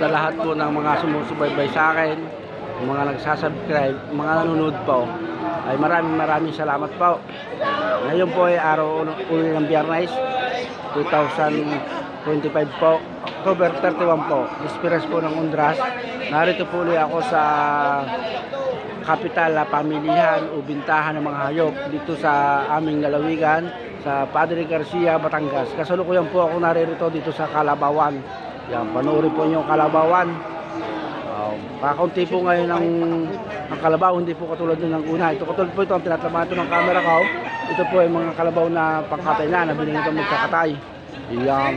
sa lahat po ng mga sumusubaybay sa akin, yung mga nagsasubscribe, mga nanonood po, ay maraming salamat po. Ngayon po ay araw uli ng Biyernes, 2025 po, October 31 po, Dispiras po ng Undras. Narito po ulit ako sa kapital na pamilihan o bintahan ng mga hayop dito sa aming lalawigan, sa Padre Garcia, Batangas. Kasalukuyan po ako naririto dito sa Kalabawan. Yan, panoorin po yung Kalabawan. Kakaunti po ngayon ang kalabaw, hindi po katulad ng una. Ito katulad po ito, ang tinatamaan ito ng camera ko. Ito po ay mga kalabaw na pangkatay na, nabili nito magkakatay. Yan.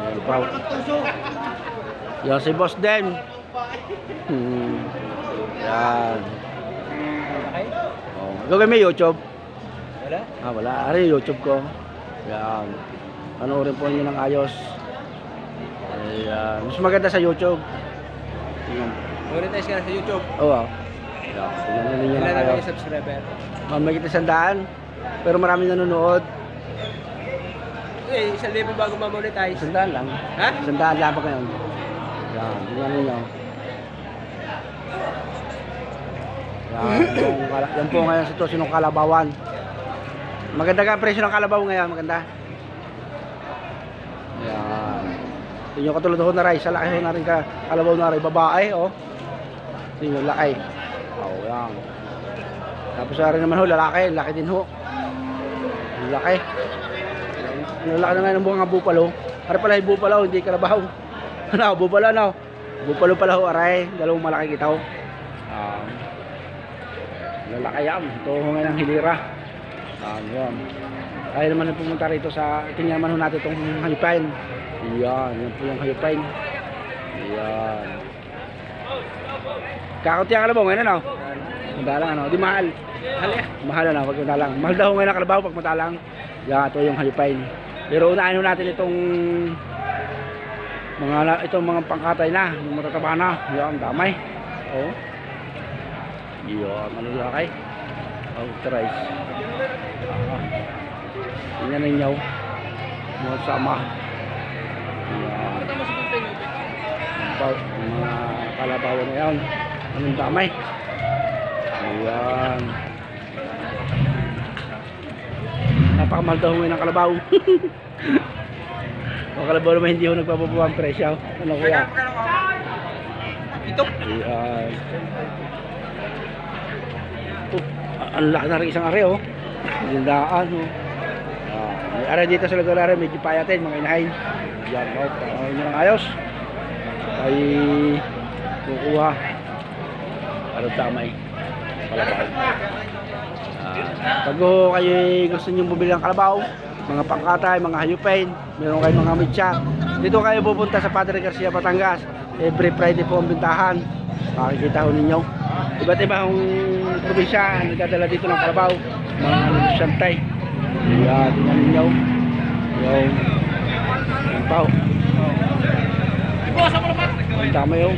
Yan po. Yan si Boss Den. Yan. Gawin may YouTube? Wala? Wala. Ano yung YouTube ko? Yan. Panoorin po nyo ng ayos. Ayan. Mas maganda sa YouTube. Monetize ka na sa YouTube. Oo. Yan. Tingnan ninyo Ilan ng na ayos. yung subscriber? Mamagit 100. Pero maraming nanonood. Eh, 1,000 bago ma-monetize. 100 lang. Ha? 100 lang pa ngayon. Yan. Tingnan ninyo. Yan po ngayon sitwasyon ng Kalabawan. Maganda ka presyo ng kalabaw ngayon, maganda. Yan. Ito yung katulad ho na rin, sa laki ho na rin ka, kalabaw na rin, babae, oh. Ito yung laki. Oh, yan. Tapos sa rin naman ho, lalaki, laki din ho. Laki. Lalaki na nga ng buong bupalo. Para pala yung bupalo, hindi kalabaw. Ano, bupalo, no? Bupalo pala ho, aray, dalawang malaki kitaw. Lalaki yan, ito ho ngayon ang hilira. Yan. Kaya naman pumunta rito sa, tingnan naman natin itong hayupain. Yan, yan po yung hayupain. Yan. Kakunti ang kalabaw ngayon, ano? Madalang, ano? Di mahal. Mahal, ano? Pag madalang. Mahal daw ngayon ang kalabaw pag madalang. Yan, ito yung hayupain. Pero unahin natin itong mga pangkatay na, yung matataba na. Yan, damay. Oh. Yan, malalaki. Authorize. Tingnan ninyo. Mga sama. Yan. Mga kalabaw na yan. Anong damay? Ayan. Napakamahal daw ngayon ang kalabaw. Ang kalabaw naman hindi ko nagpapababa ang presyo. Ano kuya? Ito? Ayan. Ang laki na rin isang are, oh. Lindaan, oh. May are dito sa lugar are, medyo payatin, mga inahin. Yan, oh. Pangalan nyo ng ayos. Ay kukuha. Ano tamay? Kalabaw. Pag kayo gusto nyo bumili ng kalabaw, mga pangkatay, mga hayupain, meron kayo mga mitsa, dito kayo pupunta sa Padre Garcia, Batangas. Every Friday po ang bintahan. Makikita ho ninyo. Iba't ibang probinsya nagdadala dito ng kalabaw, mga santay. Yan, tingnan ninyo. Yung pao. Ang dami ho.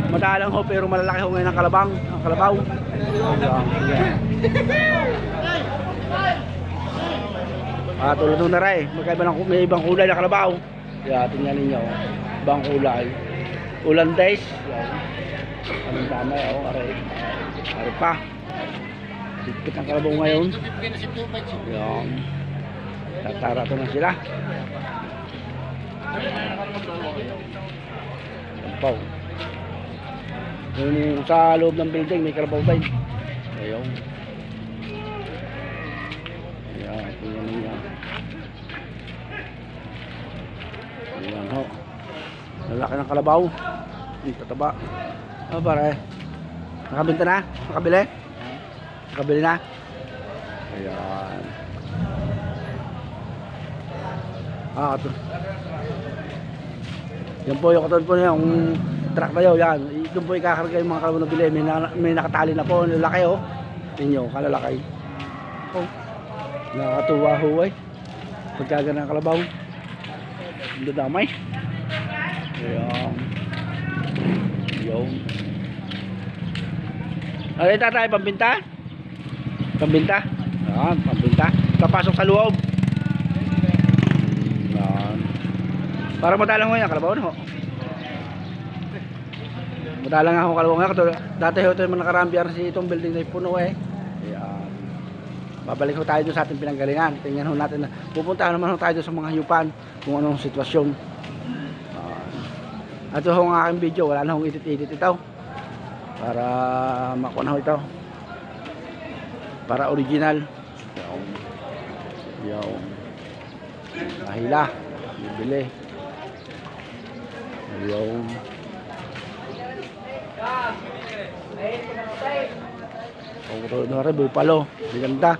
Madalang ho pero malalaki ho ngayon ang kalabaw. Yan. Tulad nung naray, may ibang kulay na kalabaw. Yan, tingnan ninyo. Ibang kulay. Ulandays. Yan. Anong damay, oh, aray pa. Sikit ang kalabaw ngayon. Yan. Tatarato na sila. Kampaw. Yung sa loob ng building may kalabaw tayo. Ayun. Ayan, tingnan niya. Ayan ho. Lalaki ng kalabaw. Ang tataba. Pare. Nakabenta na? Nakabili? Nakabili na? Ayan. Ito. Yan po yung katulad po niya, yung truck na yun, yan. Doon po ikakarga yung mga kalabaw na bili. May nakatali na po. Lalaki, oh. Ninyo, kalalaki. Oh. Nakatuwa ho, eh. Pagkaga ng kalabaw. Hindi damay. Ayan. Yung. Ano yung tatay? Pambinta? Pambinta? Ayan, pambinta. Papasok sa loob. Ayan. Para madalang mo yan, kalabaw na ho. Madalang nga ako kalabaw nga. Dati ho ito yung nakarambiar si itong building na puno eh. Ayan. Babalik ho tayo doon sa ating pinanggalingan. Tingnan ho natin na. Pupuntahan naman ho tayo doon sa mga hayupan kung anong sitwasyon. Ito ho ang aking video. Wala na hong edit-edit ito. Para makuha na ho ito. Para original. Yung ahila. Bibili. Yung na rin, bupalo. Maganda.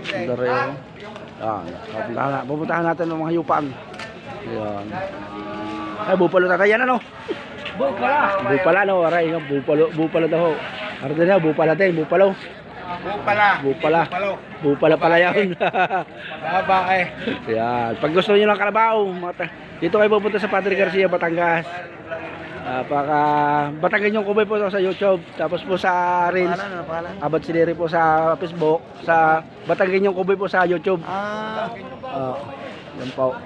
Ganda rin. Yan. Pupuntahan natin ng mga hayupan. Yan. Ay, bupalo tatay yan ano? Bupala no, aray. Bupalo daw. Arde na, bupala din, bupalo. Bupala. Bupala pala yan. Baba eh. Yan. Pag gusto niyo ng kalabaw, dito kayo pupunta sa Padre Garcia, Batangas. Batangan yung kubay po sa YouTube. Tapos po sa Reels. Abad Sineri po sa Facebook. Sa Batangan yung kubay po sa YouTube. Yan po.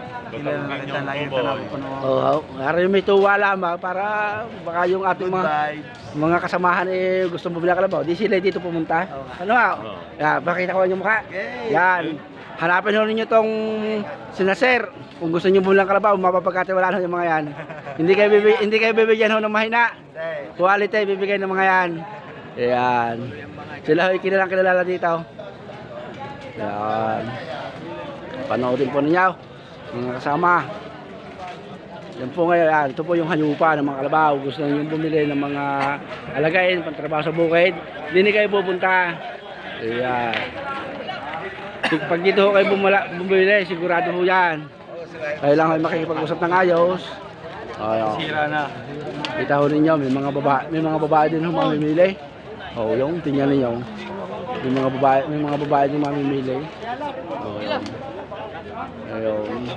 Para may tuwa lamang para baka yung ating mga kasamahan gusto mo bilang kalabaw. Di sila dito pumunta. Ano ha? Bakit ako yung mukha? Yan. Hanapin nyo ninyo tong sinaser. Kung gusto nyo bilang kalabaw, mapapagkatiwalaan ho yung mga yan. Hindi kayo bibigyan ho ng mahina. Quality bibigay ng mga yan. Yan. Sila ho kilala dito. Yan. Panoodin po ninyo mga kasama. Yan po ngayon, ito po yung hayupa ng mga kalabaw. Gusto nyo bumili ng mga alagain, pantrabaho sa bukid, hindi kayo pupunta. Ayan. Pag dito kayo bumili, sigurado ho yan. Kaya lang kayo makikipag-usap ng ayos. Sira na. Kita ho ninyo, may mga babae din ho mamimili. Yung tingnan ninyo. May mga babae din mamimili. Ayun.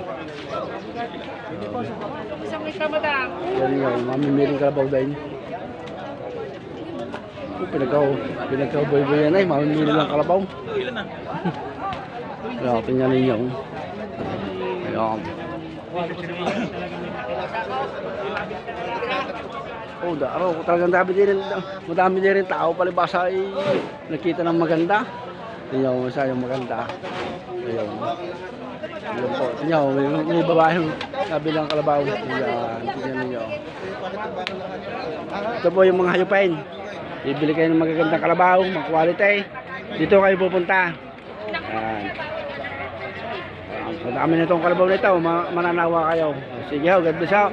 Yan yung mamimiling kalabaw din. Pinagkaw-boy-boy yan ay mamimili lang kalabaw. Ayun, tingnan ninyo. Ayun. Talagang madami din rin tao palibasa ay nakita ng maganda. Tingnan mo sa yung maganda. Ayun. Ayun po. Tingnan, may babae sabi lang kalabaw. Ayan, tingnan niyo. Ito po yung mga hayupain. Bibili kayo ng magagandang kalabaw, mga quality. Dito kayo pupunta. Ayan. Madami na itong kalabaw nito, mananawa kayo. Sige ho, God bless ho.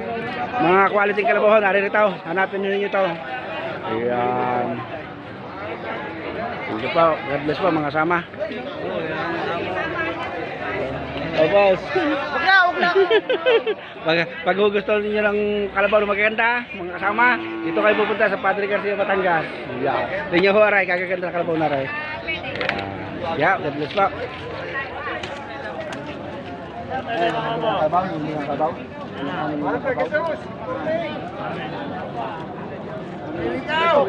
Mga quality kalabaw, naririto. Hanapin niyo ito. Ayan. Sige po, God bless po mga kasama. Oh, boss. Wag na. Pag gusto niyo ng kalabaw na magaganda, mga kasama, dito kayo pupunta sa Padre Garcia, Batangas. Yeah. Tingnan ho, aray, kagaganda na kalabaw na aray. Yeah, God bless po. Ikaw!